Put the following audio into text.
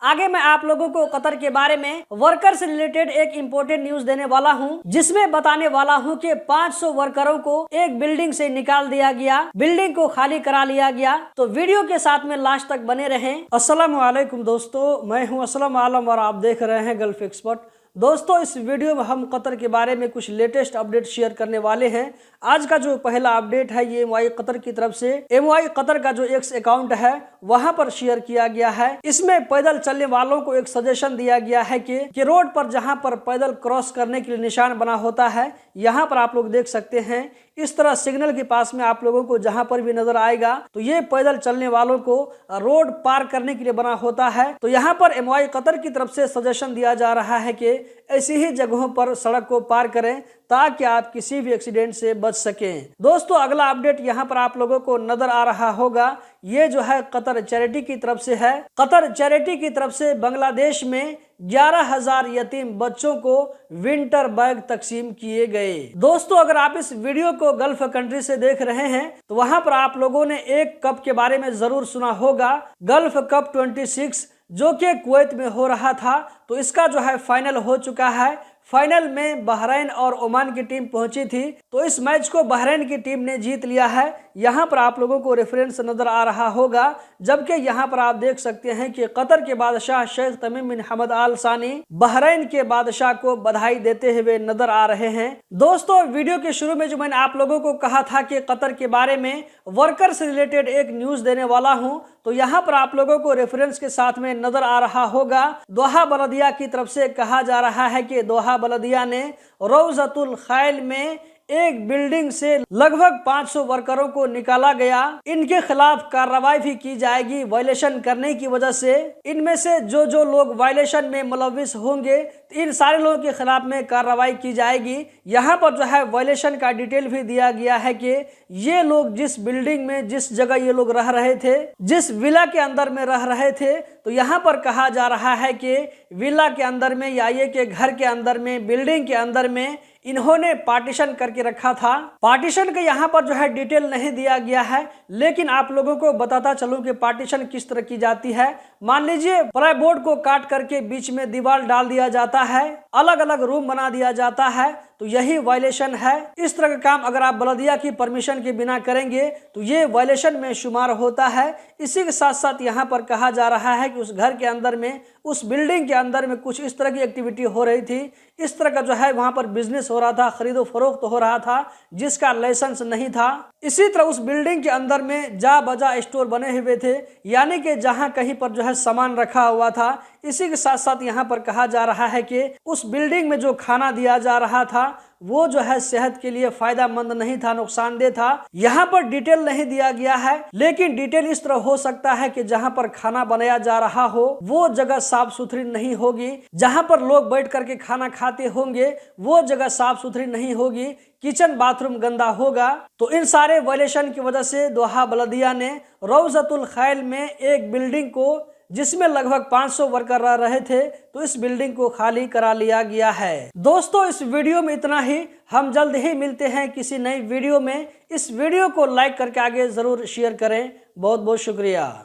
आगे मैं आप लोगों को कतर के बारे में वर्कर से रिलेटेड एक इम्पोर्टेंट न्यूज देने वाला हूं, जिसमें बताने वाला हूं कि 500 वर्करों को एक बिल्डिंग से निकाल दिया गया, बिल्डिंग को खाली करा लिया गया। तो वीडियो के साथ में लास्ट तक बने रहें। अस्सलाम वालेकुम दोस्तों, मैं हूं असलम आलम और आप देख रहे हैं गल्फ एक्सपर्ट। दोस्तों, इस वीडियो में हम कतर के बारे में कुछ लेटेस्ट अपडेट शेयर करने वाले हैं। आज का जो पहला अपडेट है ये एमवाई कतर की तरफ से एमवाई कतर का जो एक्स अकाउंट है वहां पर शेयर किया गया है। इसमें पैदल चलने वालों को एक सजेशन दिया गया है कि रोड पर जहां पर पैदल क्रॉस करने के लिए निशान बना होता है, यहाँ पर आप लोग देख सकते हैं इस तरह सिग्नल के पास में आप लोगों को जहां पर भी नजर आएगा तो ये पैदल चलने वालों को रोड पार करने के लिए बना होता है। तो यहाँ पर एमवाई कतर की तरफ से सजेशन दिया जा रहा है कि ऐसी ही जगहों पर सड़क को पार करें ताकि आप किसी भी एक्सीडेंट से बच सकें। दोस्तों, अगला अपडेट यहाँ पर आप लोगों को नजर आ रहा होगा, ये जो है कतर चैरिटी की तरफ से है। कतर चैरिटी की तरफ से बांग्लादेश में 11,000 यतीम बच्चों को विंटर बैग तकसीम किए गए। दोस्तों, अगर आप इस वीडियो को गल्फ कंट्री से देख रहे हैं तो वहां पर आप लोगों ने एक कप के बारे में जरूर सुना होगा, गल्फ कप 26 जो कि कुवैत में हो रहा था। तो इसका जो है फाइनल हो चुका है। फाइनल में बहरीन और ओमान की टीम पहुंची थी, तो इस मैच को बहरीन की टीम ने जीत लिया है। यहाँ पर आप लोगों को रेफरेंस नजर आ रहा होगा, जबकि यहाँ पर आप देख सकते हैं कि कतर के बादशाह शेख तमीम बिन हमद आल सानी बहरीन के बादशाह को बधाई देते हुए नजर आ रहे हैं। दोस्तों, वीडियो के शुरू में जो मैंने आप लोगों को कहा था कि कतर के बारे में वर्कर से रिलेटेड एक न्यूज देने वाला हूँ, तो यहाँ पर आप लोगों को रेफरेंस के साथ में नजर आ रहा होगा, दोहा बलदिया की तरफ से कहा जा रहा है कि दोहा बलदिया ने रौज़तुल खैल में एक बिल्डिंग से लगभग 500 वर्करों को निकाला गया। इनके खिलाफ कार्रवाई भी की जाएगी वायलेशन करने की वजह से। इनमें से जो लोग वायलेशन में मुलविस होंगे इन सारे लोगों के खिलाफ में कार्रवाई की जाएगी। यहाँ पर जो है वायलेशन का डिटेल भी दिया गया है कि ये लोग जिस बिल्डिंग में जिस जगह ये लोग रह रहे थे, जिस विला के अंदर में रह रहे थे, तो यहाँ पर कहा जा रहा है कि विला के अंदर में या ये के घर के अंदर में बिल्डिंग के अंदर में इन्होंने पार्टीशन करके रखा था। पार्टीशन का यहाँ पर जो है डिटेल नहीं दिया गया है, लेकिन आप लोगों को बताता चलूं कि पार्टीशन किस तरह की जाती है। मान लीजिए प्लाई बोर्ड को काट करके बीच में दीवार डाल दिया जाता है, अलग अलग रूम बना दिया जाता है, तो यही वायलेशन है। इस तरह का काम अगर आप बलदिया की परमिशन के बिना करेंगे तो ये वायलेशन में शुमार होता है। इसी के साथ साथ यहाँ पर कहा जा रहा है कि उस घर के अंदर में, उस बिल्डिंग के अंदर में कुछ इस तरह की एक्टिविटी हो रही थी, इस तरह का जो है वहां पर बिजनेस हो रहा था, खरीदो फरोख्त हो रहा था जिसका लाइसेंस नहीं था। इसी तरह उस बिल्डिंग के अंदर में जा बजा स्टोर बने हुए थे, यानी कि जहां कहीं पर जो है सामान रखा हुआ था। इसी के साथ साथ यहाँ पर कहा जा रहा है कि उस बिल्डिंग में जो खाना दिया जा रहा था वो जो है सेहत के लिए फायदेमंद नहीं था, नुकसानदेह था। यहाँ पर डिटेल नहीं दिया गया है, लेकिन डिटेल इस तरह हो सकता है कि जहाँ पर खाना बनाया जा रहा हो वो जगह साफ सुथरी नहीं होगी, जहाँ पर लोग बैठ करके खाना खाते होंगे वो जगह साफ सुथरी नहीं होगी, किचन बाथरूम गंदा होगा। तो इन सारे वायलेशन की वजह से दोहा बलदिया ने रौज़तुल खैल में एक बिल्डिंग को जिसमें लगभग 500 वर्कर रह रहे थे, तो इस बिल्डिंग को खाली करा लिया गया है। दोस्तों, इस वीडियो में इतना ही। हम जल्द ही मिलते हैं किसी नई वीडियो में। इस वीडियो को लाइक करके आगे जरूर शेयर करें। बहुत बहुत शुक्रिया।